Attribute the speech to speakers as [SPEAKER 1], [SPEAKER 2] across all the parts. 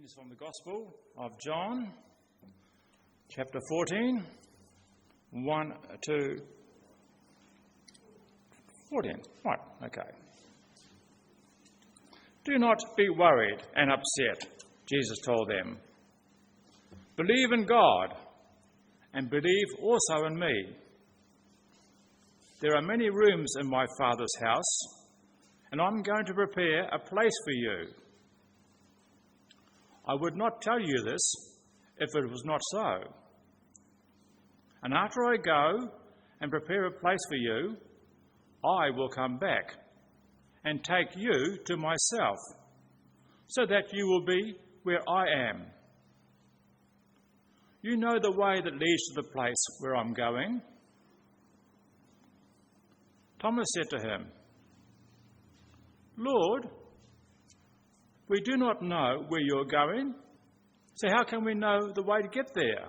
[SPEAKER 1] Reading is from the Gospel of John, chapter 14, 1 to 14. Right, okay. Do not be worried and upset, Jesus told them. Believe in God and believe also in me. There are many rooms in my Father's house, and I'm going to prepare a place for you. I would not tell you this if it was not so. And after I go and prepare a place for you, I will come back and take you to myself, so that you will be where I am. You know the way that leads to the place where I'm going. Thomas said to him, Lord, we do not know where you're going, so how can we know the way to get there?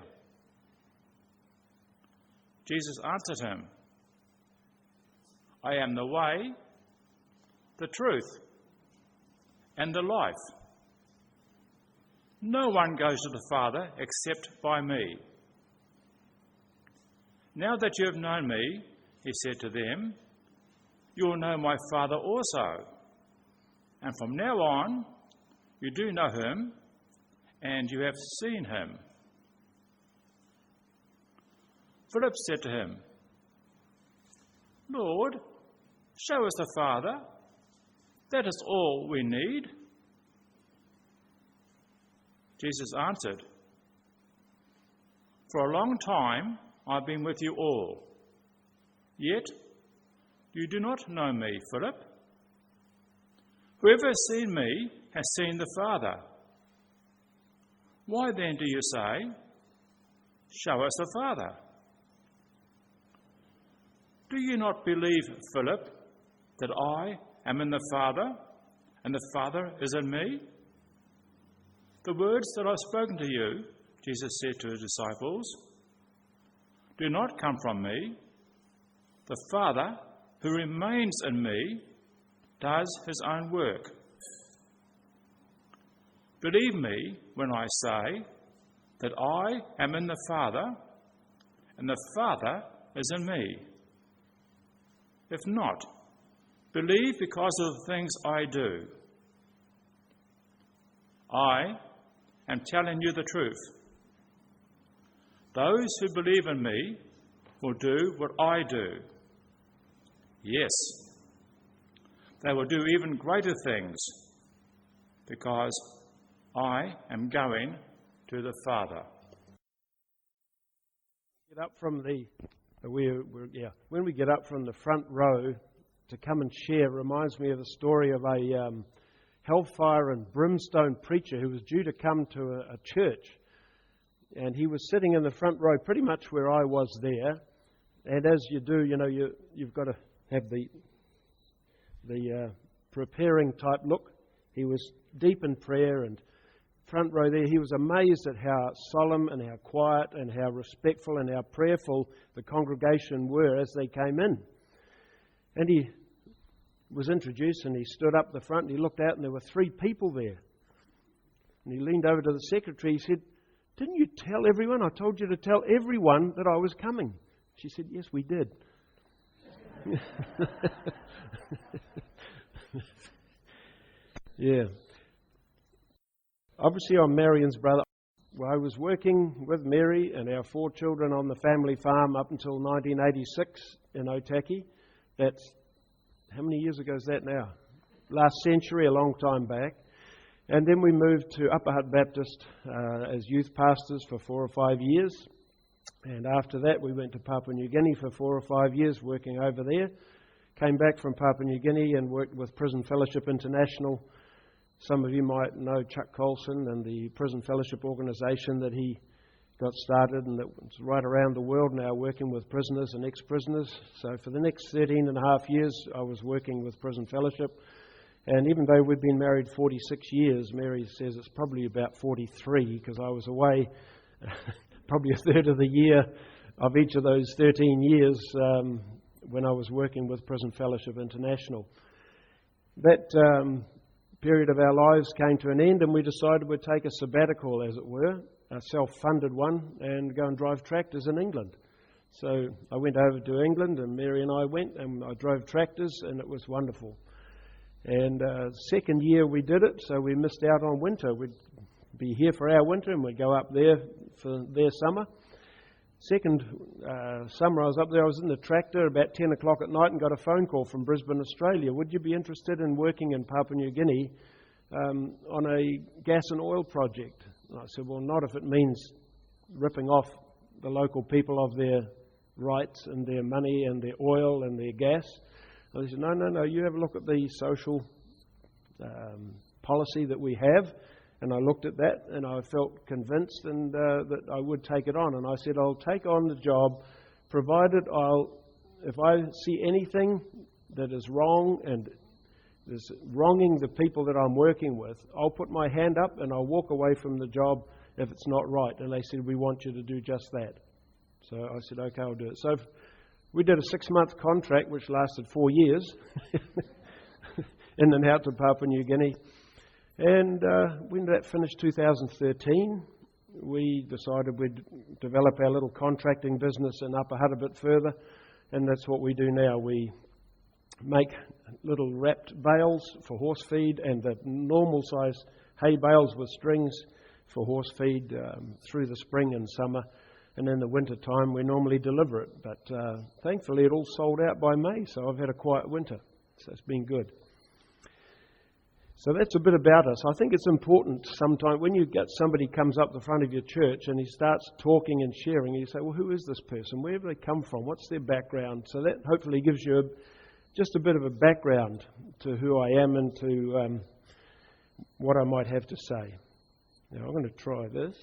[SPEAKER 1] Jesus answered him, I am the way, the truth, and the life. No one goes to the Father except by me. Now that you have known me, he said to them, you will know my Father also. And from now on, you do know him, and you have seen him. Philip said to him, Lord, show us the Father. That is all we need. Jesus answered, For a long time I've been with you all, yet you do not know me, Philip. Whoever has seen me has seen the Father. Why then do you say, show us the Father? Do you not believe, Philip, that I am in the Father and the Father is in me? The words that I've spoken to you, Jesus said to his disciples, do not come from me. The Father who remains in me does his own work. Believe me when I say that I am in the Father and the Father is in me. If not, believe because of the things I do. I am telling you the truth. Those who believe in me will do what I do. Yes, they will do even greater things because I am going to the Father.
[SPEAKER 2] Get up from when we get up from the front row to come and share reminds me of the story of a hellfire and brimstone preacher who was due to come to a church, and he was sitting in the front row pretty much where I was there. And as you do, you've got to have the preparing type look. He was deep in prayer, and front row there, he was amazed at how solemn and how quiet and how respectful and how prayerful the congregation were as they came in. And he was introduced and he stood up the front and he looked out and there were 3 people there. And he leaned over to the secretary. He said, didn't you tell everyone? I told you to tell everyone that I was coming. She said, yes, we did. Yeah. Obviously, I'm Marion's brother. Well, I was working with Mary and our 4 children on the family farm up until 1986 in Otaki. That's, how many years ago is that now? Last century, a long time back. And then we moved to Upper Hutt Baptist as youth pastors for 4 or 5 years. And after that, we went to Papua New Guinea for 4 or 5 years working over there. Came back from Papua New Guinea and worked with Prison Fellowship International. Some of you might know Chuck Colson and the Prison Fellowship organisation that he got started, and it's right around the world now working with prisoners and ex-prisoners. So for the next 13 and a half years, I was working with Prison Fellowship. And even though we've been married 46 years, Mary says it's probably about 43 because I was away probably a third of the year of each of those 13 years when I was working with Prison Fellowship International. That period of our lives came to an end, and we decided we'd take a sabbatical, as it were, a self-funded one, and go and drive tractors in England. So I went over to England, and Mary and I went, and I drove tractors, and it was wonderful. And second year we did it, so we missed out on winter. We'd be here for our winter, and we'd go up there for their summer. Second summer I was up there, I was in the tractor about 10 o'clock at night and got a phone call from Brisbane, Australia. Would you be interested in working in Papua New Guinea on a gas and oil project? And I said, well, not if it means ripping off the local people of their rights and their money and their oil and their gas. And they said, no, you have a look at the social policy that we have. And I looked at that and I felt convinced that I would take it on. And I said, I'll take on the job provided if I see anything that is wrong and is wronging the people that I'm working with, I'll put my hand up and I'll walk away from the job if it's not right. And they said, we want you to do just that. So I said, okay, I'll do it. So we did a 6-month contract which lasted 4 years in and out to Papua New Guinea. And when that finished 2013, we decided we'd develop our little contracting business in Upper Hutt a bit further, and that's what we do now. We make little wrapped bales for horse feed and the normal size hay bales with strings for horse feed through the spring and summer, and in the winter time we normally deliver it. But thankfully it all sold out by May, so I've had a quiet winter, so it's been good. So that's a bit about us. I think it's important sometimes when you get somebody comes up the front of your church and he starts talking and sharing, and you say, well, who is this person? Where have they come from? What's their background? So that hopefully gives you just a bit of a background to who I am and to what I might have to say. Now, I'm going to try this.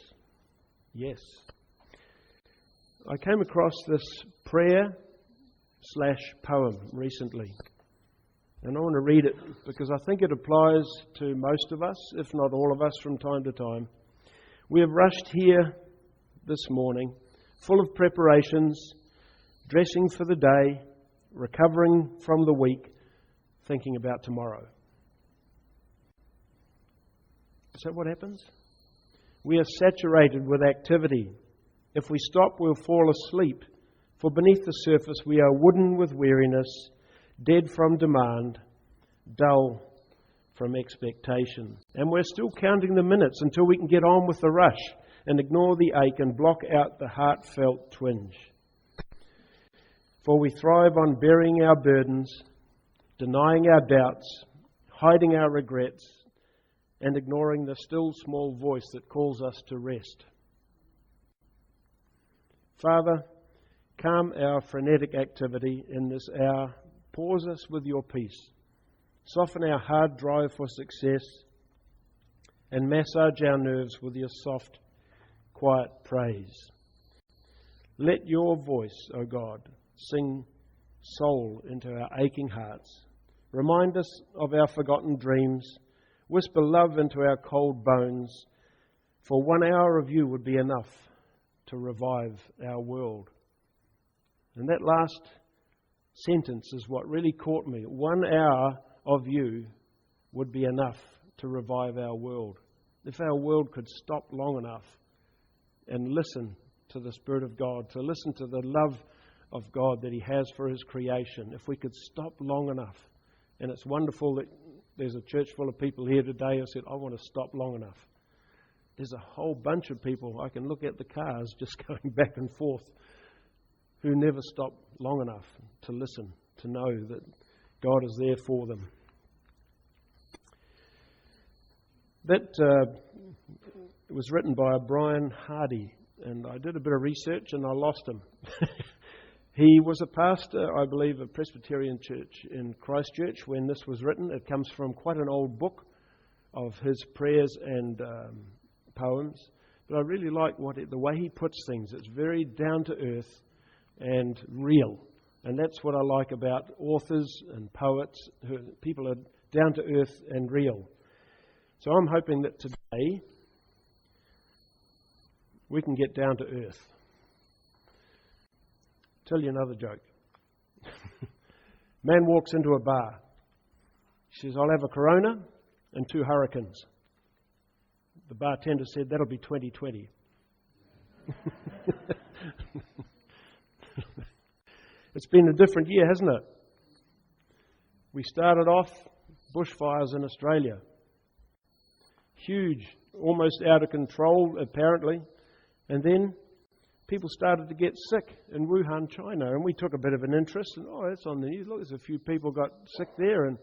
[SPEAKER 2] Yes. I came across this prayer/poem recently. And I want to read it because I think it applies to most of us, if not all of us, from time to time. We have rushed here this morning, full of preparations, dressing for the day, recovering from the week, thinking about tomorrow. Is that what happens? We are saturated with activity. If we stop, we'll fall asleep. For beneath the surface, we are wooden with weariness, dead from demand, dull from expectation. And we're still counting the minutes until we can get on with the rush and ignore the ache and block out the heartfelt twinge. For we thrive on burying our burdens, denying our doubts, hiding our regrets, and ignoring the still small voice that calls us to rest. Father, calm our frenetic activity in this hour. Pause us with your peace. Soften our hard drive for success and massage our nerves with your soft, quiet praise. Let your voice, O God, sing soul into our aching hearts. Remind us of our forgotten dreams. Whisper love into our cold bones. For 1 hour of you would be enough to revive our world. And that last sentence is what really caught me. 1 hour of you would be enough to revive our world. If our world could stop long enough and listen to the Spirit of God, to listen to the love of God that He has for His creation, if we could stop long enough. And it's wonderful that there's a church full of people here today who said, I want to stop long enough. There's a whole bunch of people, I can look at the cars just going back and forth, who never stop long enough to listen, to know that God is there for them. That was written by Brian Hardy, and I did a bit of research and I lost him. He was a pastor, I believe, of Presbyterian Church in Christchurch when this was written. It comes from quite an old book of his prayers and poems. But I really like the way he puts things. It's very down to earth and real. And that's what I like about authors and poets. People are down to earth and real. So I'm hoping that today we can get down to earth. Tell you another joke. Man walks into a bar. He says, I'll have a Corona and 2 hurricanes. The bartender said, that'll be 2020. It's been a different year, hasn't it? We started off bushfires in Australia. Huge, almost out of control, apparently. And then people started to get sick in Wuhan, China. And we took a bit of an interest. And, that's on the news. Look, there's a few people got sick there. And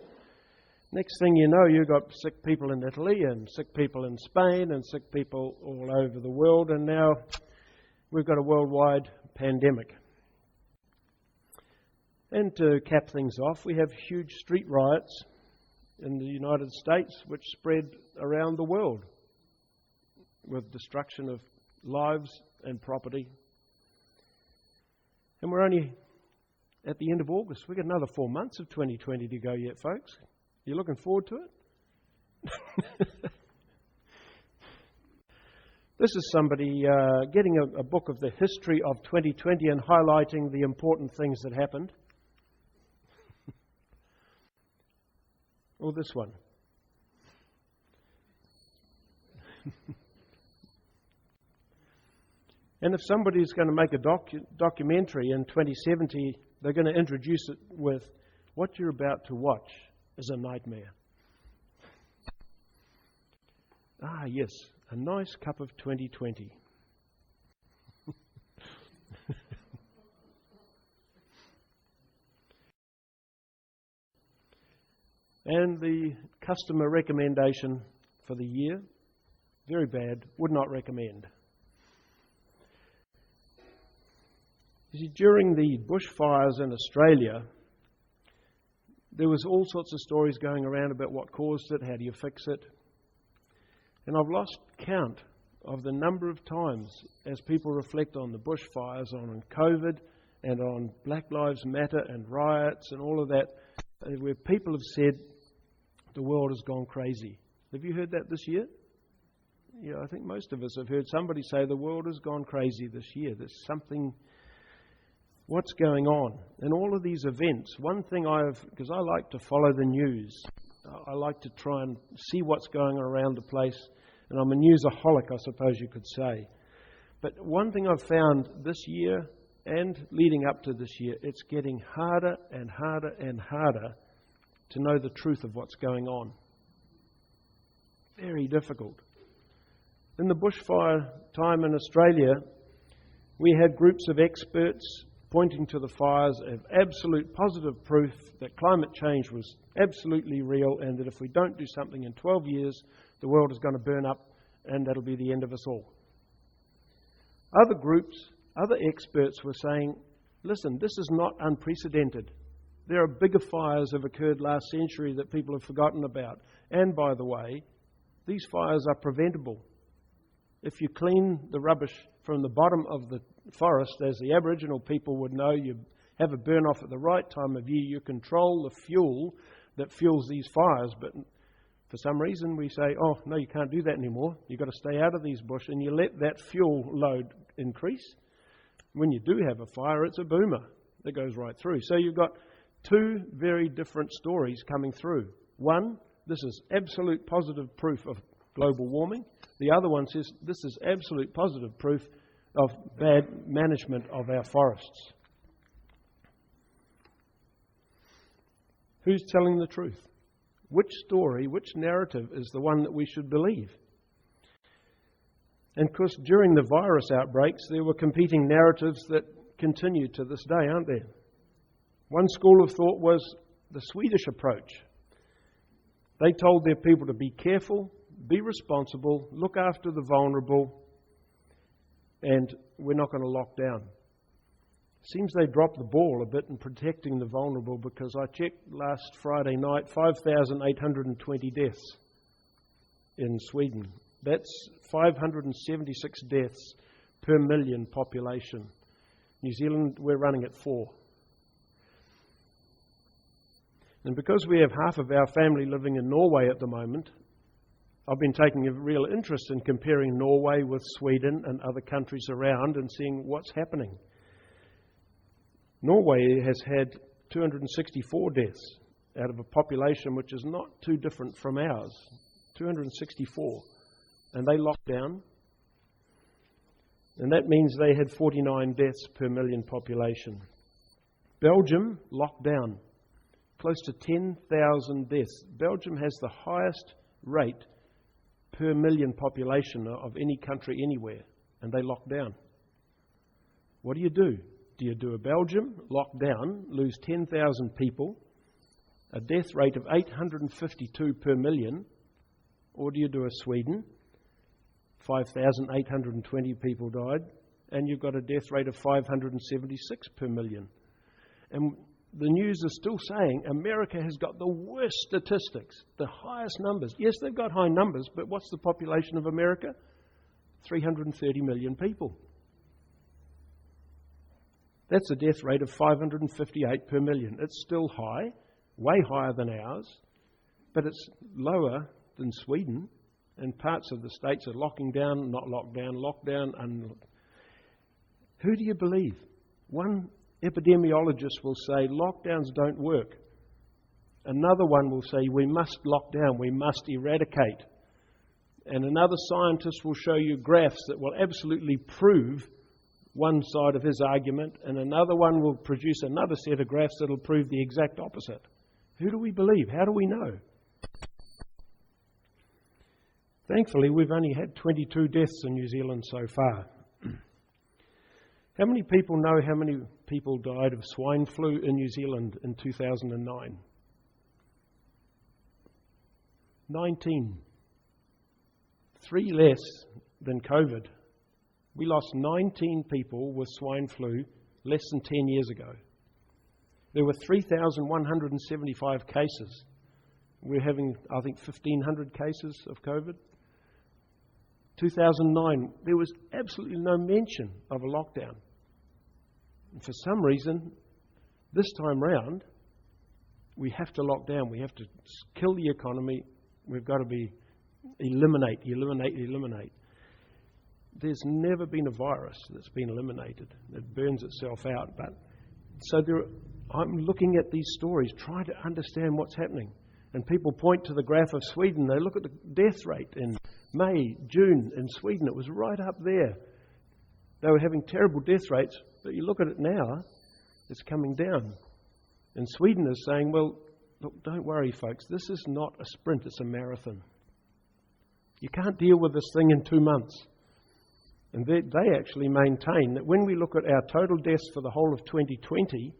[SPEAKER 2] next thing you know, you've got sick people in Italy and sick people in Spain and sick people all over the world. And now we've got a worldwide pandemic. And to cap things off, we have huge street riots in the United States which spread around the world with destruction of lives and property. And we're only at the end of August. We've got another 4 months of 2020 to go yet, folks. You looking forward to it? This is somebody getting a book of the history of 2020 and highlighting the important things that happened. Or this one. And if somebody's going to make a documentary in 2070, they're going to introduce it with, what you're about to watch is a nightmare. Ah, yes, a nice cup of 2020. And the customer recommendation for the year, very bad, would not recommend. You see, during the bushfires in Australia, there was all sorts of stories going around about what caused it, how do you fix it. And I've lost count of the number of times as people reflect on the bushfires, on COVID, and on Black Lives Matter and riots and all of that, where people have said, the world has gone crazy. Have you heard that this year? Yeah, I think most of us have heard somebody say the world has gone crazy this year. There's something, what's going on? And all of these events, one thing because I like to follow the news. I like to try and see what's going on around the place. And I'm a newsaholic, I suppose you could say. But one thing I've found this year and leading up to this year, it's getting harder and harder and harder to know the truth of what's going on. Very difficult. In the bushfire time in Australia, we had groups of experts pointing to the fires as absolute positive proof that climate change was absolutely real and that if we don't do something in 12 years, the world is going to burn up and that'll be the end of us all. Other groups, other experts were saying, listen, this is not unprecedented. There are bigger fires that have occurred last century that people have forgotten about. And by the way, these fires are preventable. If you clean the rubbish from the bottom of the forest, as the Aboriginal people would know, you have a burn off at the right time of year, you control the fuel that fuels these fires. But for some reason we say, oh, no, you can't do that anymore. You've got to stay out of these bush, and you let that fuel load increase. When you do have a fire, it's a boomer that goes right through. So you've got two very different stories coming through. One, this is absolute positive proof of global warming. The other one says this is absolute positive proof of bad management of our forests. Who's telling the truth? Which story, which narrative is the one that we should believe? And of course, during the virus outbreaks, there were competing narratives that continue to this day, aren't there? One school of thought was the Swedish approach. They told their people to be careful, be responsible, look after the vulnerable, and we're not going to lock down. Seems they dropped the ball a bit in protecting the vulnerable, because I checked last Friday night, 5,820 deaths in Sweden. That's 576 deaths per million population. New Zealand, we're running at 4. And because we have half of our family living in Norway at the moment, I've been taking a real interest in comparing Norway with Sweden and other countries around and seeing what's happening. Norway has had 264 deaths out of a population which is not too different from ours, 264, and they locked down. And that means they had 49 deaths per million population. Belgium locked down, close to 10,000 deaths. Belgium has the highest rate per million population of any country anywhere, and they locked down. What do? Do you do a Belgium, lock down, lose 10,000 people, a death rate of 852 per million, or do you do a Sweden, 5,820 people died, and you've got a death rate of 576 per million? And the news is still saying America has got the worst statistics, the highest numbers. Yes, they've got high numbers, but what's the population of America? 330 million people. That's a death rate of 558 per million. It's still high, way higher than ours, but it's lower than Sweden, and parts of the states are locking down, not locked down, lockdown. Who do you believe? One epidemiologist will say lockdowns don't work. Another one will say we must lock down, we must eradicate. And another scientist will show you graphs that will absolutely prove one side of his argument, and another one will produce another set of graphs that will prove the exact opposite. Who do we believe? How do we know? Thankfully, we've only had 22 deaths in New Zealand so far. How many people know how many people died of swine flu in New Zealand in 2009? 19. 3 less than COVID. We lost 19 people with swine flu less than 10 years ago. There were 3,175 cases. We're having, I think, 1,500 cases of COVID. 2009, there was absolutely no mention of a lockdown. And for some reason, this time round, we have to lock down. We have to kill the economy. We've got to eliminate. There's never been a virus that's been eliminated. It burns itself out. I'm looking at these stories, trying to understand what's happening. And people point to the graph of Sweden. They look at the death rate in May, June in Sweden. It was right up there. They were having terrible death rates, but you look at it now, it's coming down. And Sweden is saying, well, look, don't worry, folks. This is not a sprint, it's a marathon. You can't deal with this thing in 2 months. And they actually maintain that when we look at our total deaths for the whole of 2020,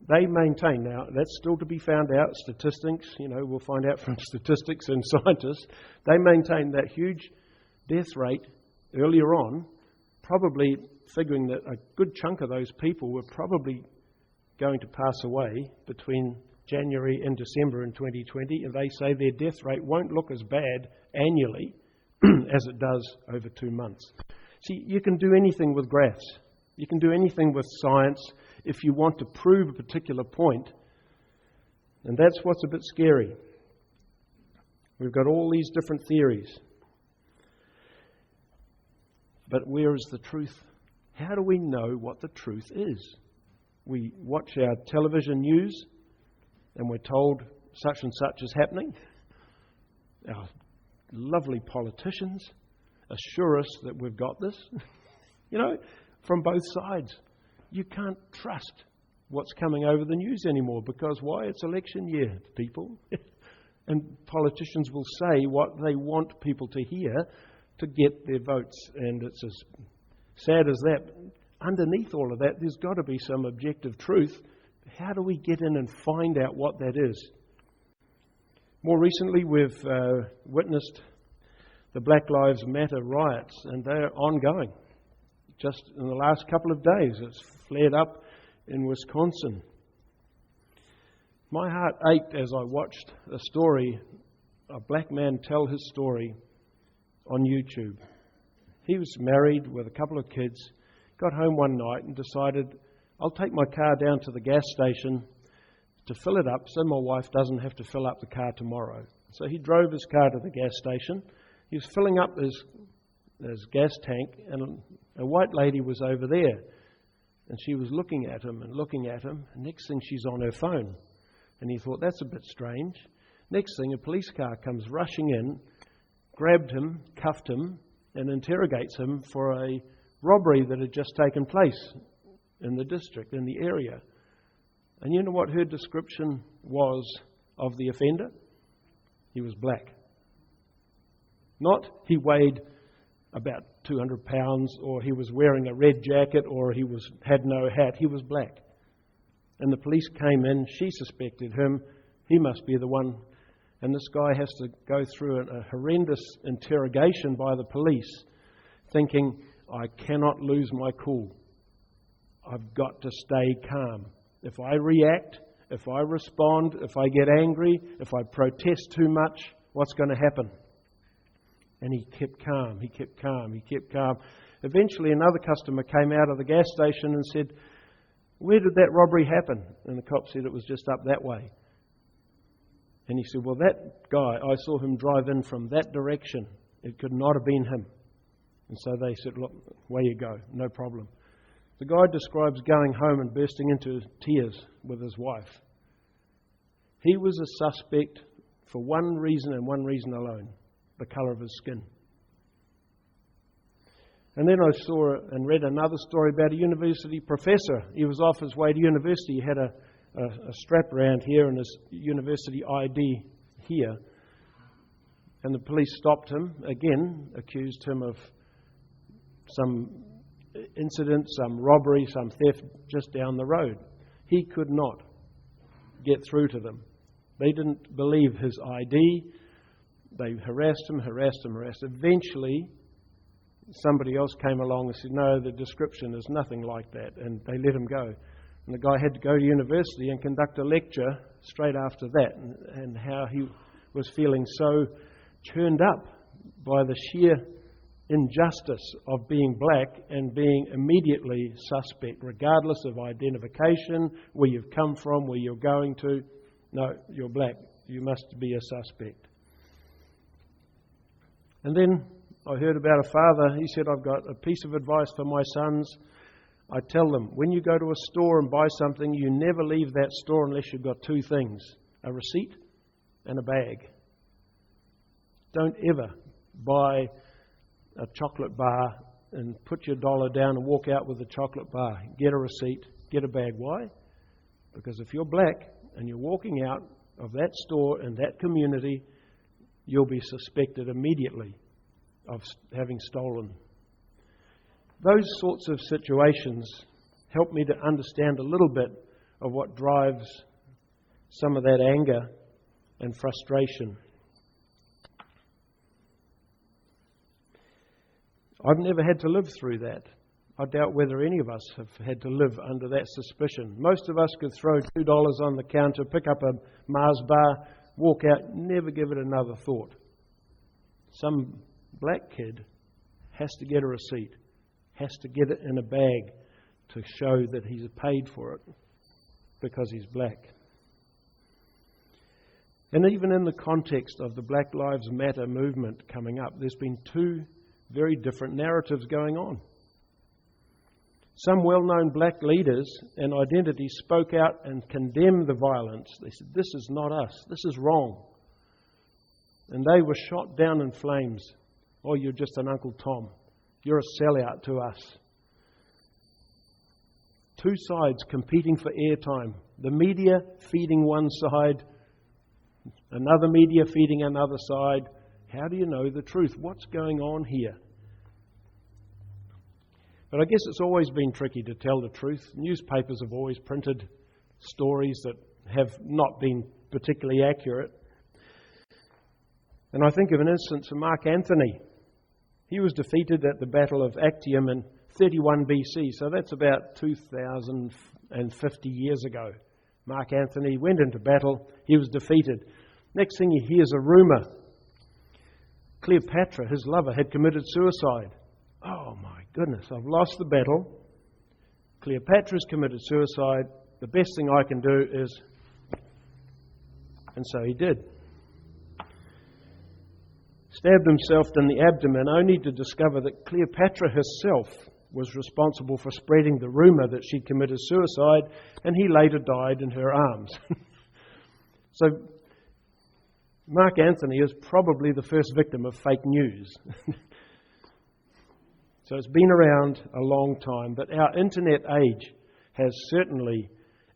[SPEAKER 2] they maintain, now that's still to be found out, statistics, we'll find out from statistics and scientists, they maintain that huge death rate earlier on, probably figuring that a good chunk of those people were probably going to pass away between January and December in 2020, and they say their death rate won't look as bad annually as it does over 2 months. See, you can do anything with graphs. You can do anything with science if you want to prove a particular point. And that's what's a bit scary. We've got all these different theories. But where is the truth? How do we know what the truth is? We watch our television news and we're told such and such is happening. Our lovely politicians assure us that we've got this. From both sides. You can't trust what's coming over the news anymore because why? It's election year, people. And politicians will say what they want people to hear to get their votes. And it's as sad as that. Underneath all of that, there's got to be some objective truth. How do we get in and find out what that is? More recently, we've witnessed the Black Lives Matter riots, and they're ongoing. Just in the last couple of days, it's flared up in Wisconsin. My heart ached as I watched a story, a black man tell his story on YouTube. He was married with a couple of kids, got home one night and decided, I'll take my car down to the gas station to fill it up so my wife doesn't have to fill up the car tomorrow. So he drove his car to the gas station. He was filling up his gas tank, and a white lady was over there. And she was looking at him. And next thing, she's on her phone. And he thought, that's a bit strange. Next thing, a police car comes rushing in, grabbed him, cuffed him, and interrogates him for a robbery that had just taken place in the district, in the area. And you know what her description was of the offender? He was black. Not he weighed about 200 pounds, or he was wearing a red jacket, or he had no hat. He was black. And the police came in, she suspected him, he must be the one. And this guy has to go through a horrendous interrogation by the police, thinking, I cannot lose my cool. I've got to stay calm. If I react, if I respond, if I get angry, if I protest too much, what's going to happen? And he kept calm, he kept calm, he kept calm. Eventually another customer came out of the gas station and said, where did that robbery happen? And the cop said it was just up that way. And he said, well, that guy, I saw him drive in from that direction. It could not have been him. And so they said, look, away you go, no problem. The guy describes going home and bursting into tears with his wife. He was a suspect for one reason and one reason alone, the colour of his skin. And then I saw and read another story about a university professor. He was off his way to university. He had a strap around here and his university ID here. And the police stopped him, again, accused him of some incident, some robbery, some theft just down the road. He could not get through to them. They didn't believe his ID. They harassed him. Eventually, somebody else came along and said, no, the description is nothing like that. And they let him go. And the guy had to go to university and conduct a lecture straight after that, and how he was feeling so churned up by the sheer injustice of being black and being immediately suspect, regardless of identification, where you've come from, where you're going to. No, you're black. You must be a suspect. And then I heard about a father. He said, I've got a piece of advice for my sons. I tell them, when you go to a store and buy something, you never leave that store unless you've got two things, a receipt and a bag. Don't ever buy a chocolate bar and put your dollar down and walk out with a chocolate bar. Get a receipt, get a bag. Why? Because if you're black and you're walking out of that store in that community, you'll be suspected immediately of having stolen. Those sorts of situations help me to understand a little bit of what drives some of that anger and frustration. I've never had to live through that. I doubt whether any of us have had to live under that suspicion. Most of us could throw $2 on the counter, pick up a Mars bar, walk out, never give it another thought. Some black kid has to get a receipt, has to get it in a bag to show that he's paid for it because he's black. And even in the context of the Black Lives Matter movement coming up, there's been two very different narratives going on. Some well-known black leaders and identities spoke out and condemned the violence. They said, this is not us, this is wrong. And they were shot down in flames. Oh, you're just an Uncle Tom. You're a sellout to us. Two sides competing for airtime. The media feeding one side, another media feeding another side. How do you know the truth? What's going on here? But I guess it's always been tricky to tell the truth. Newspapers have always printed stories that have not been particularly accurate. And I think of an instance of Mark Antony. He was defeated at the Battle of Actium in 31 BC, so that's about 2,050 years ago. Mark Antony went into battle, he was defeated. Next thing he hears a rumour. Cleopatra, his lover, had committed suicide. Oh my goodness, I've lost the battle. Cleopatra's committed suicide. The best thing I can do is... And so he did. Stabbed himself in the abdomen, only to discover that Cleopatra herself was responsible for spreading the rumour that she'd committed suicide, and he later died in her arms. So Mark Anthony is probably the first victim of fake news. So it's been around a long time, but our internet age has certainly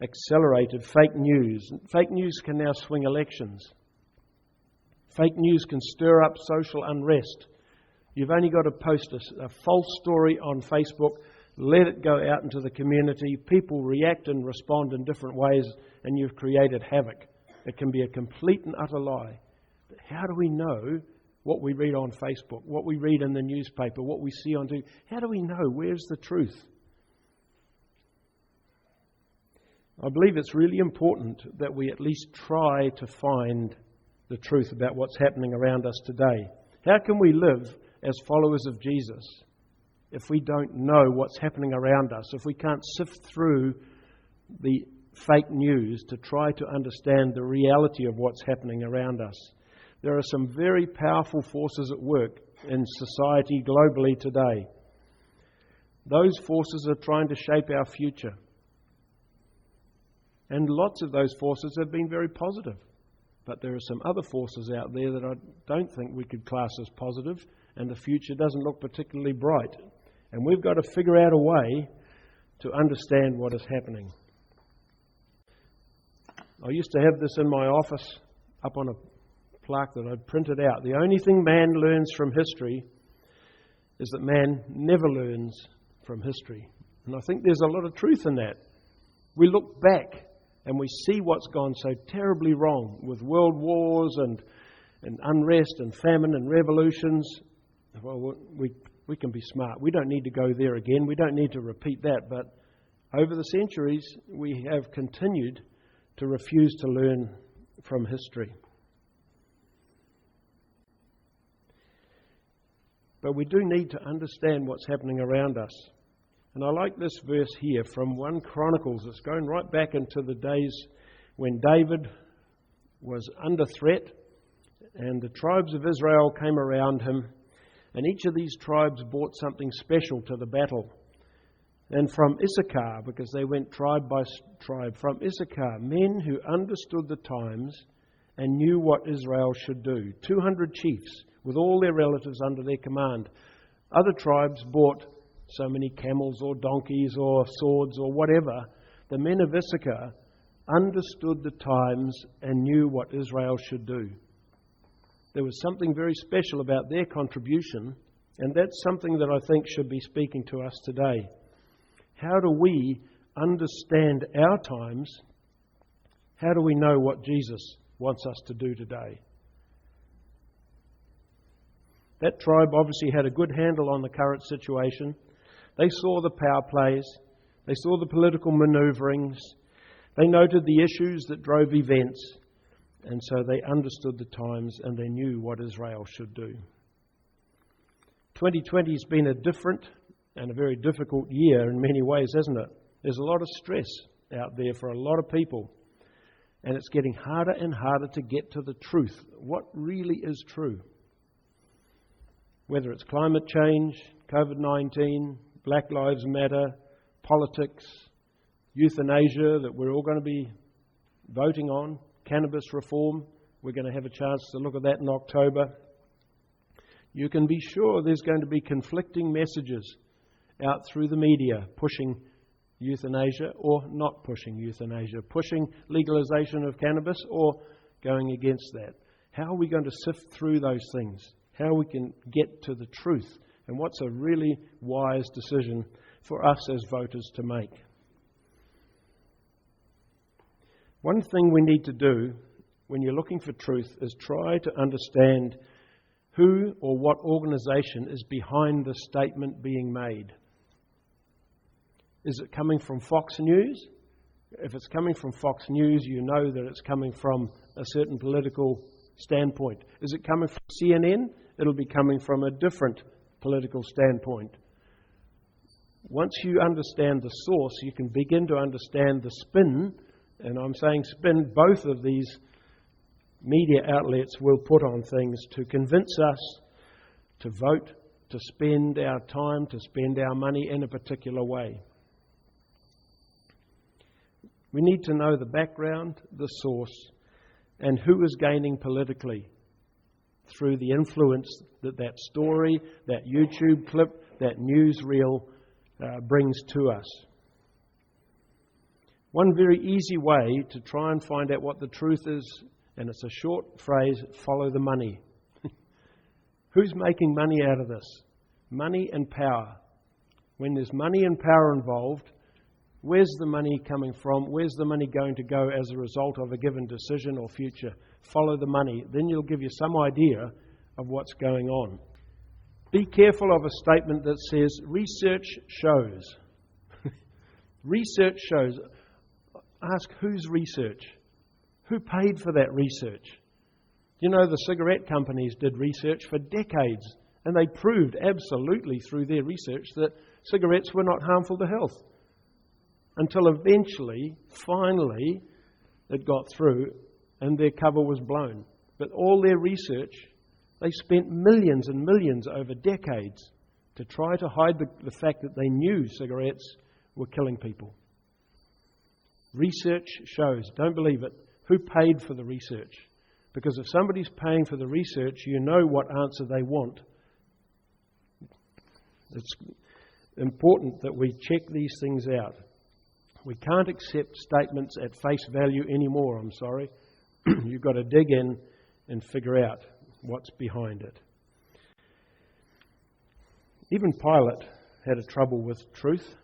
[SPEAKER 2] accelerated fake news. Fake news can now swing elections. Fake news can stir up social unrest. You've only got to post a false story on Facebook, let it go out into the community, people react and respond in different ways, and you've created havoc. It can be a complete and utter lie. But how do we know what we read on Facebook, what we read in the newspaper, what we see on TV? How do we know? Where's the truth? I believe it's really important that we at least try to find the truth about what's happening around us today. How can we live as followers of Jesus if we don't know what's happening around us, if we can't sift through the fake news to try to understand the reality of what's happening around us? There are some very powerful forces at work in society globally today. Those forces are trying to shape our future. And lots of those forces have been very positive. But there are some other forces out there that I don't think we could class as positive, and the future doesn't look particularly bright. And we've got to figure out a way to understand what is happening. I used to have this in my office up on a plaque that I'd printed out. The only thing man learns from history is that man never learns from history. And I think there's a lot of truth in that. We look back and we see what's gone so terribly wrong with world wars and unrest and famine and revolutions. Well, we can be smart. We don't need to go there again. We don't need to repeat that. But over the centuries, we have continued to refuse to learn from history. But we do need to understand what's happening around us. And I like this verse here from 1 Chronicles. It's going right back into the days when David was under threat and the tribes of Israel came around him, and each of these tribes brought something special to the battle. And from Issachar, because they went tribe by tribe, from Issachar, men who understood the times and knew what Israel should do. 200 chiefs with all their relatives under their command. Other tribes brought so many camels or donkeys or swords or whatever. The men of Issachar understood the times and knew what Israel should do. There was something very special about their contribution, and that's something that I think should be speaking to us today. How do we understand our times? How do we know what Jesus wants us to do today? That tribe obviously had a good handle on the current situation. They saw the power plays. They saw the political maneuverings. They noted the issues that drove events. And so they understood the times and they knew what Israel should do. 2020 has been a different and a very difficult year in many ways, hasn't it? There's a lot of stress out there for a lot of people. And it's getting harder and harder to get to the truth. What really is true? Whether it's climate change, COVID-19, Black Lives Matter, politics, euthanasia that we're all going to be voting on, cannabis reform, we're going to have a chance to look at that in October. You can be sure there's going to be conflicting messages out through the media pushing euthanasia or not pushing euthanasia, pushing legalization of cannabis or going against that. How are we going to sift through those things? How we can get to the truth and what's a really wise decision for us as voters to make. One thing we need to do when you're looking for truth is try to understand who or what organisation is behind the statement being made. Is it coming from Fox News? If it's coming from Fox News, you know that it's coming from a certain political standpoint. Is it coming from CNN? It'll be coming from a different political standpoint. Once you understand the source, you can begin to understand the spin, and I'm saying spin, both of these media outlets will put on things to convince us to vote, to spend our time, to spend our money in a particular way. We need to know the background, the source, And who is gaining politically? Through the influence that story, that YouTube clip, that newsreel brings to us. One very easy way to try and find out what the truth is, and it's a short phrase, follow the money. Who's making money out of this? Money and power. When there's money and power involved, where's the money coming from? Where's the money going to go as a result of a given decision or future? Follow the money. Then you'll give you some idea of what's going on. Be careful of a statement that says, research shows. Research shows. Ask whose research? Who paid for that research? You know, the cigarette companies did research for decades, and they proved absolutely through their research that cigarettes were not harmful to health. Until eventually, finally, it got through and their cover was blown. But all their research, they spent millions and millions over decades to try to hide the fact that they knew cigarettes were killing people. Research shows. Don't believe it. Who paid for the research? Because if somebody's paying for the research, you know what answer they want. It's important that we check these things out. We can't accept statements at face value anymore, I'm sorry. You've got to dig in and figure out what's behind it. Even Pilate had a trouble with truth.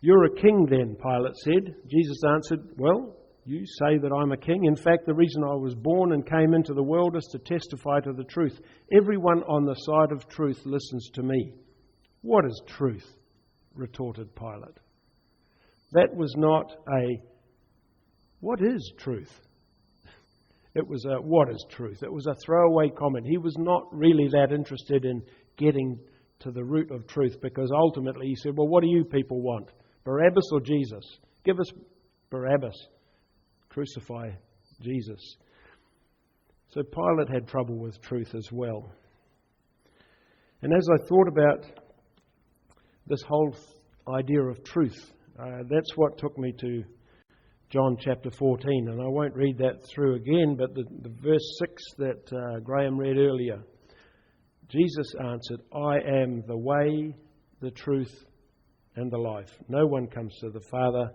[SPEAKER 2] You're a king then, Pilate said. Jesus answered, well, you say that I'm a king. In fact, the reason I was born and came into the world is to testify to the truth. Everyone on the side of truth listens to me. What is truth? Retorted Pilate. That was not a, what is truth? It was a, what is truth? It was a throwaway comment. He was not really that interested in getting to the root of truth, because ultimately he said, well, what do you people want? Barabbas or Jesus? Give us Barabbas. Crucify Jesus. So Pilate had trouble with truth as well. And as I thought about this whole idea of truth, that's what took me to John chapter 14. And I won't read that through again, but the verse 6 that Graham read earlier. Jesus answered, I am the way, the truth, and the life. No one comes to the Father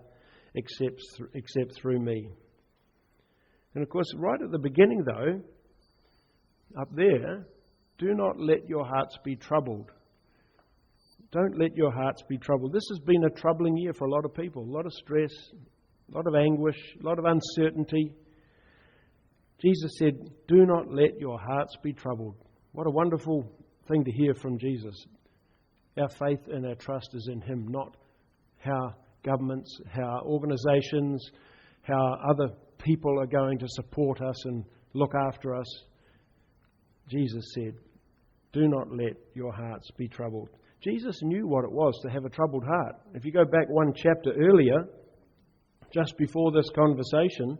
[SPEAKER 2] except through me. And of course, right at the beginning though, up there, do not let your hearts be troubled. Don't let your hearts be troubled. This has been a troubling year for a lot of people. A lot of stress, a lot of anguish, a lot of uncertainty. Jesus said, do not let your hearts be troubled. What a wonderful thing to hear from Jesus. Our faith and our trust is in Him, not how governments, how organisations, how other people are going to support us and look after us. Jesus said, do not let your hearts be troubled. Jesus knew what it was to have a troubled heart. If you go back one chapter earlier, just before this conversation,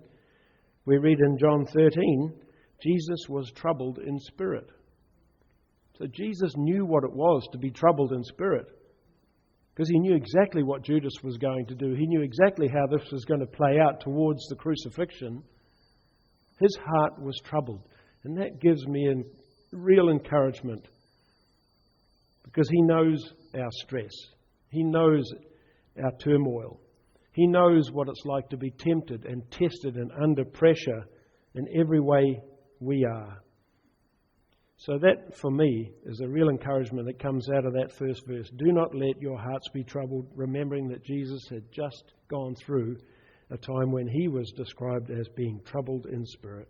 [SPEAKER 2] we read in John 13, Jesus was troubled in spirit. So Jesus knew what it was to be troubled in spirit, because he knew exactly what Judas was going to do. He knew exactly how this was going to play out towards the crucifixion. His heart was troubled. And that gives me a real encouragement, because he knows our stress. He knows our turmoil. He knows what it's like to be tempted and tested and under pressure in every way we are. So that, for me, is a real encouragement that comes out of that first verse. Do not let your hearts be troubled, remembering that Jesus had just gone through a time when he was described as being troubled in spirit.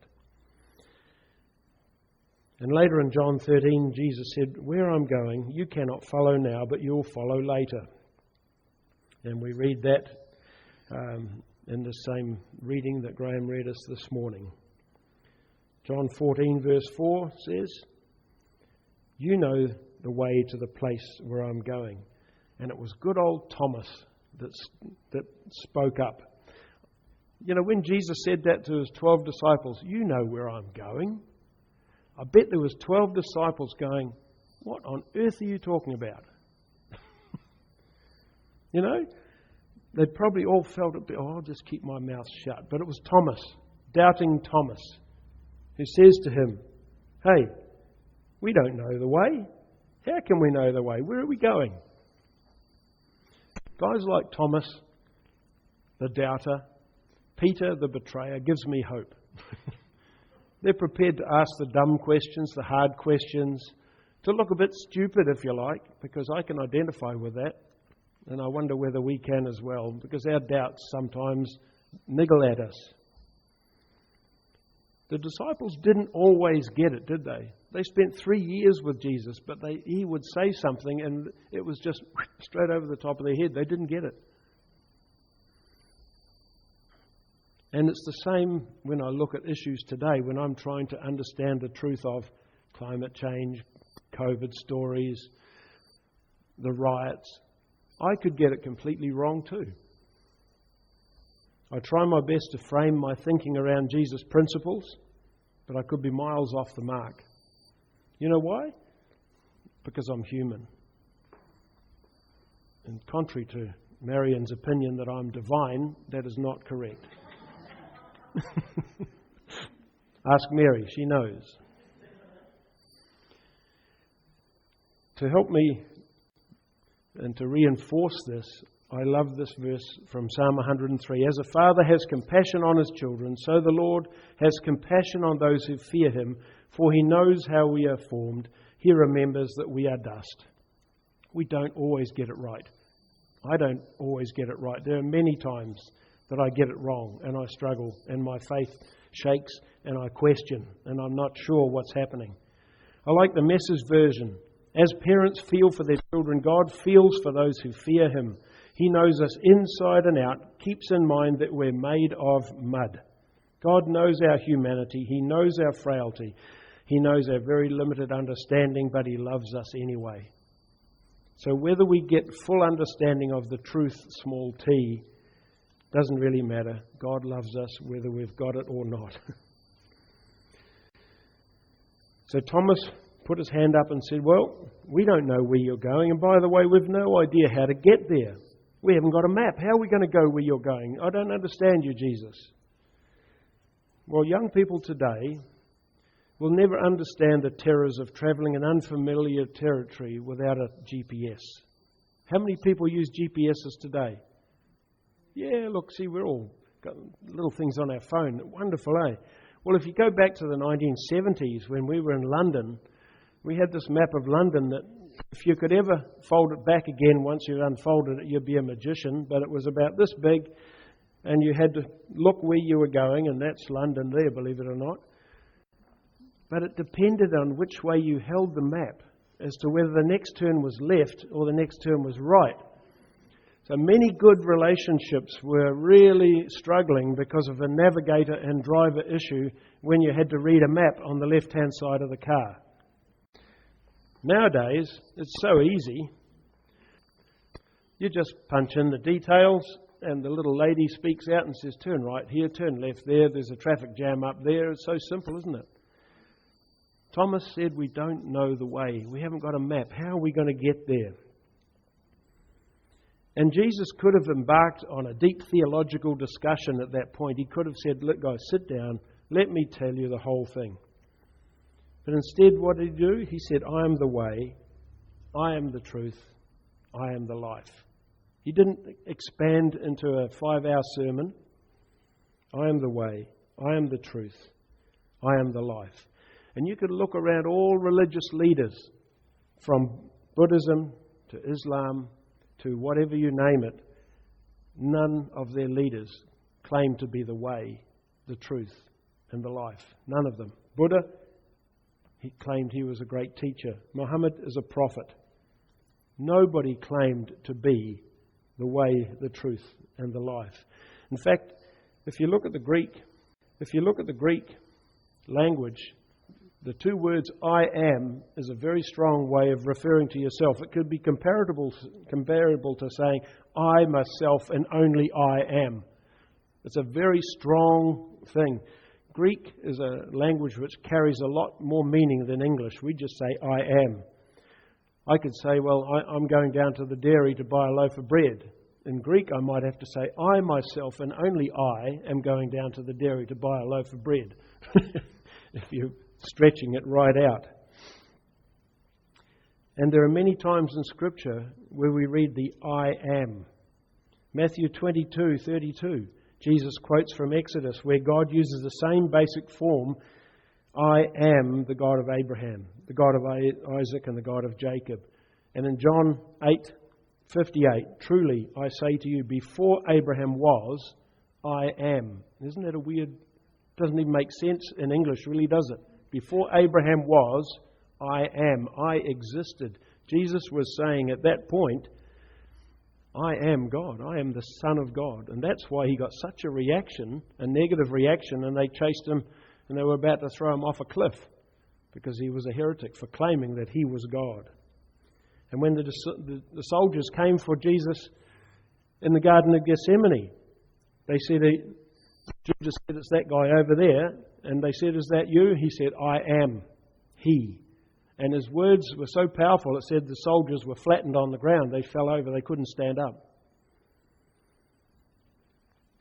[SPEAKER 2] And later in John 13, Jesus said, where I'm going, you cannot follow now, but you'll follow later. And we read that in the same reading that Graham read us this morning. John 14 verse 4 says, you know the way to the place where I'm going. And it was good old Thomas that spoke up. You know, when Jesus said that to his 12 disciples, you know where I'm going. I bet there was 12 disciples going, what on earth are you talking about? You know, they probably all felt a bit, I'll just keep my mouth shut. But it was Thomas, doubting Thomas, who says to him, "Hey, we don't know the way. How can we know the way? Where are we going?" Guys like Thomas, the doubter, Peter, the betrayer, gives me hope. They're prepared to ask the dumb questions, the hard questions, to look a bit stupid, if you like, because I can identify with that. And I wonder whether we can as well, because our doubts sometimes niggle at us. The disciples didn't always get it, did they? They spent 3 years with Jesus, but he would say something and it was just straight over the top of their head. They didn't get it. And it's the same when I look at issues today, when I'm trying to understand the truth of climate change, COVID stories, the riots. I could get it completely wrong too. I try my best to frame my thinking around Jesus' principles, but I could be miles off the mark. You know why? Because I'm human. And contrary to Marion's opinion that I'm divine, that is not correct. Ask Mary, she knows. To help me and to reinforce this, I love this verse from Psalm 103. As a father has compassion on his children, so the Lord has compassion on those who fear him, for he knows how we are formed. He remembers that we are dust. We don't always get it right. I don't always get it right. There are many times that I get it wrong and I struggle and my faith shakes and I question and I'm not sure what's happening. I like the Message version. As parents feel for their children, God feels for those who fear him. He knows us inside and out, keeps in mind that we're made of mud. God knows our humanity. He knows our frailty. He knows our very limited understanding, but he loves us anyway. So whether we get full understanding of the truth, small t, doesn't really matter. God loves us whether we've got it or not. So Thomas put his hand up and said, "Well, we don't know where you're going. And by the way, we've no idea how to get there. We haven't got a map. How are we going to go where you're going? I don't understand you, Jesus." Well, young people today will never understand the terrors of travelling in unfamiliar territory without a GPS. How many people use GPSs today? Yeah, look, see, we're all got little things on our phone. Wonderful, eh? Well, if you go back to the 1970s when we were in London, we had this map of London that if you could ever fold it back again once you unfolded it, you'd be a magician. But it was about this big, and you had to look where you were going, and that's London there, believe it or not. But it depended on which way you held the map as to whether the next turn was left or the next turn was right. So many good relationships were really struggling because of a navigator and driver issue when you had to read a map on the left-hand side of the car. Nowadays, it's so easy. You just punch in the details and the little lady speaks out and says, "Turn right here, turn left there, there's a traffic jam up there." It's so simple, isn't it? Thomas said, "We don't know the way. We haven't got a map. How are we going to get there?" And Jesus could have embarked on a deep theological discussion at that point. He could have said, "Look, guys, sit down. Let me tell you the whole thing." But instead, what did he do? He said, "I am the way. I am the truth. I am the life." He didn't expand into a 5-hour sermon. I am the way. I am the truth. I am the life. And you could look around all religious leaders, from Buddhism to Islam to whatever you name it. None of their leaders claim to be the way, the truth, and the life. None of them. Buddha, he claimed he was a great teacher. Muhammad is a prophet. Nobody claimed to be the way, the truth, and the life. In fact, if you look at the Greek language, the two words "I am" is a very strong way of referring to yourself. It could be comparable to saying "I, myself, and only I am." It's a very strong thing. Greek is a language which carries a lot more meaning than English. We just say "I am." I could say, "Well, I'm going down to the dairy to buy a loaf of bread." In Greek, I might have to say, I myself and only I am going down to the dairy to buy a loaf of bread, if you're stretching it right out. And there are many times in Scripture where we read the I am. Matthew 22:32, Jesus quotes from Exodus, where God uses the same basic form, I am the God of Abraham, the God of Isaac and the God of Jacob. And in John 8:58, truly I say to you, before Abraham was, I am. Isn't that a weird, doesn't even make sense in English, really, does it? Before Abraham was, I am. I existed. Jesus was saying at that point, I am God. I am the Son of God. And that's why he got such a reaction, a negative reaction, and they chased him and they were about to throw him off a cliff because he was a heretic for claiming that he was God. And when the soldiers came for Jesus in the Garden of Gethsemane, they said, Judas said, it's that guy over there. And they said, is that you? He said, I am he. And his words were so powerful, it said the soldiers were flattened on the ground. They fell over. They couldn't stand up.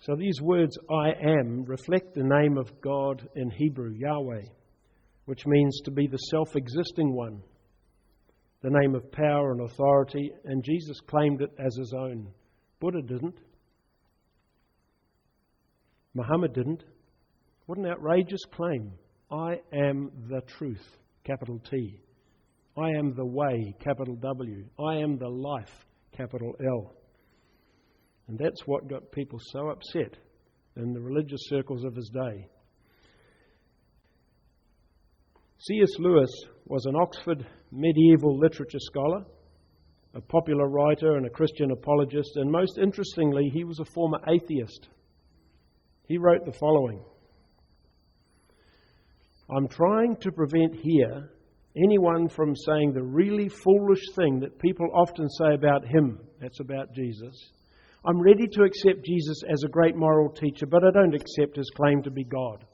[SPEAKER 2] So these words, I am, reflect the name of God in Hebrew, Yahweh, which means to be the self-existing one, the name of power and authority, and Jesus claimed it as his own. Buddha didn't. Muhammad didn't. What an outrageous claim. I am the truth, capital T. I am the way, capital W. I am the life, capital L. And that's what got people so upset in the religious circles of his day. C.S. Lewis was an Oxford medieval literature scholar, a popular writer and a Christian apologist, and most interestingly, he was a former atheist. He wrote the following: I'm trying to prevent here anyone from saying the really foolish thing that people often say about him, that's about Jesus. I'm ready to accept Jesus as a great moral teacher, but I don't accept his claim to be God.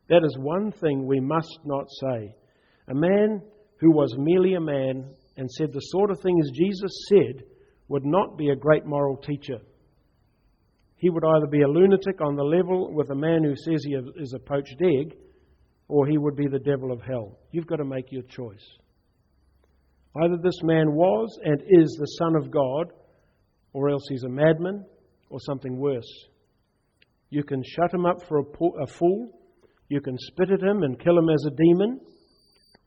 [SPEAKER 2] That is one thing we must not say. A man who was merely a man and said the sort of things Jesus said would not be a great moral teacher. He would either be a lunatic on the level with a man who says he is a poached egg, or he would be the devil of hell. You've got to make your choice. Either this man was and is the Son of God, or else he's a madman, or something worse. You can shut him up for a fool, you can spit at him and kill him as a demon,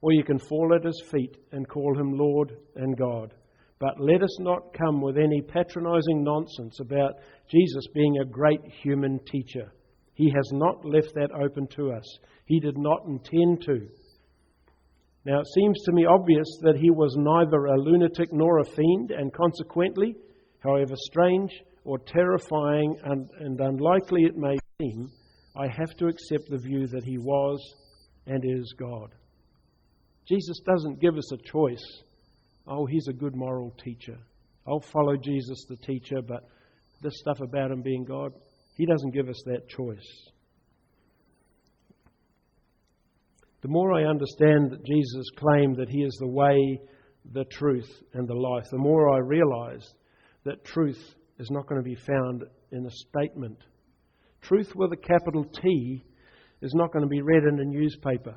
[SPEAKER 2] or you can fall at his feet and call him Lord and God. But let us not come with any patronizing nonsense about Jesus being a great human teacher. He has not left that open to us. He did not intend to. Now, it seems to me obvious that he was neither a lunatic nor a fiend, and consequently, however strange or terrifying and unlikely it may seem, I have to accept the view that he was and is God. Jesus doesn't give us a choice. Oh, he's a good moral teacher. I'll follow Jesus the teacher, but this stuff about him being God, he doesn't give us that choice. The more I understand that Jesus claimed that he is the way, the truth, and the life, the more I realize that truth is not going to be found in a statement. Truth with a capital T is not going to be read in a newspaper.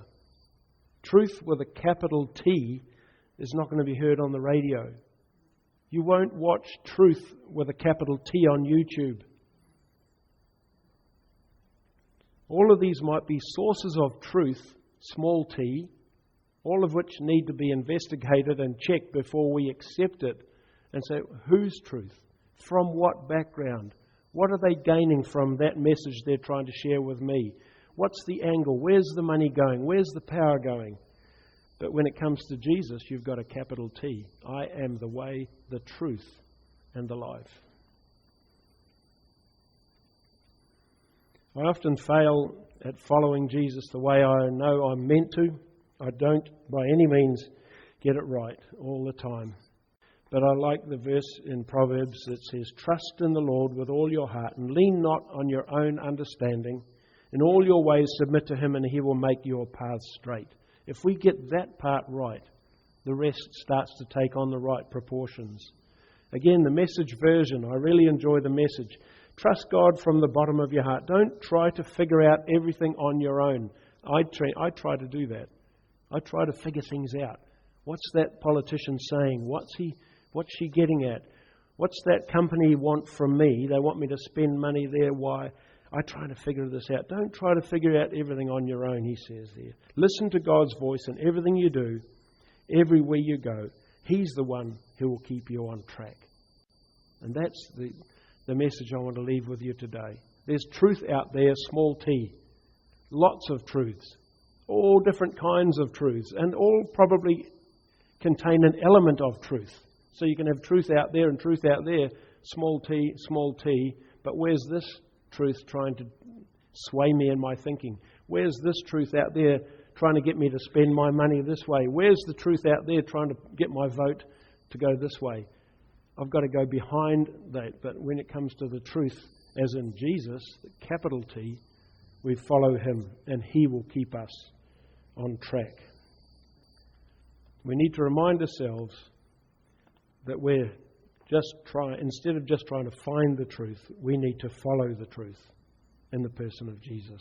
[SPEAKER 2] Truth with a capital T is not going to be heard on the radio. You won't watch truth with a capital T on YouTube. All of these might be sources of truth, small t, all of which need to be investigated and checked before we accept it and say, whose truth? From what background? What are they gaining from that message they're trying to share with me? What's the angle? Where's the money going? Where's the power going? But when it comes to Jesus, you've got a capital T. I am the way, the truth, and the life. I often fail at following Jesus the way I know I'm meant to. I don't by any means get it right all the time. But I like the verse in Proverbs that says, trust in the Lord with all your heart and lean not on your own understanding. In all your ways submit to him and he will make your paths straight. If we get that part right, the rest starts to take on the right proportions. Again, the Message version, I really enjoy the Message. Trust God from the bottom of your heart. Don't try to figure out everything on your own. I try to do that. I try to figure things out. What's that politician saying? What's she getting at? What's that company want from me? They want me to spend money there. Why? I try to figure this out. Don't try to figure out everything on your own, he says there. Listen to God's voice in everything you do, everywhere you go. He's the one who will keep you on track. And that's the message I want to leave with you today. There's truth out there, small t. Lots of truths. All different kinds of truths. And all probably contain an element of truth. So you can have truth out there and truth out there. Small t. But where's this truth trying to sway me in my thinking? Where's this truth out there trying to get me to spend my money this way? Where's the truth out there trying to get my vote to go this way? I've got to go behind that. But when it comes to the truth, as in Jesus, capital T, we follow him and he will keep us on track. We need to remind ourselves that we're instead of just trying to find the truth, we need to follow the truth in the person of Jesus.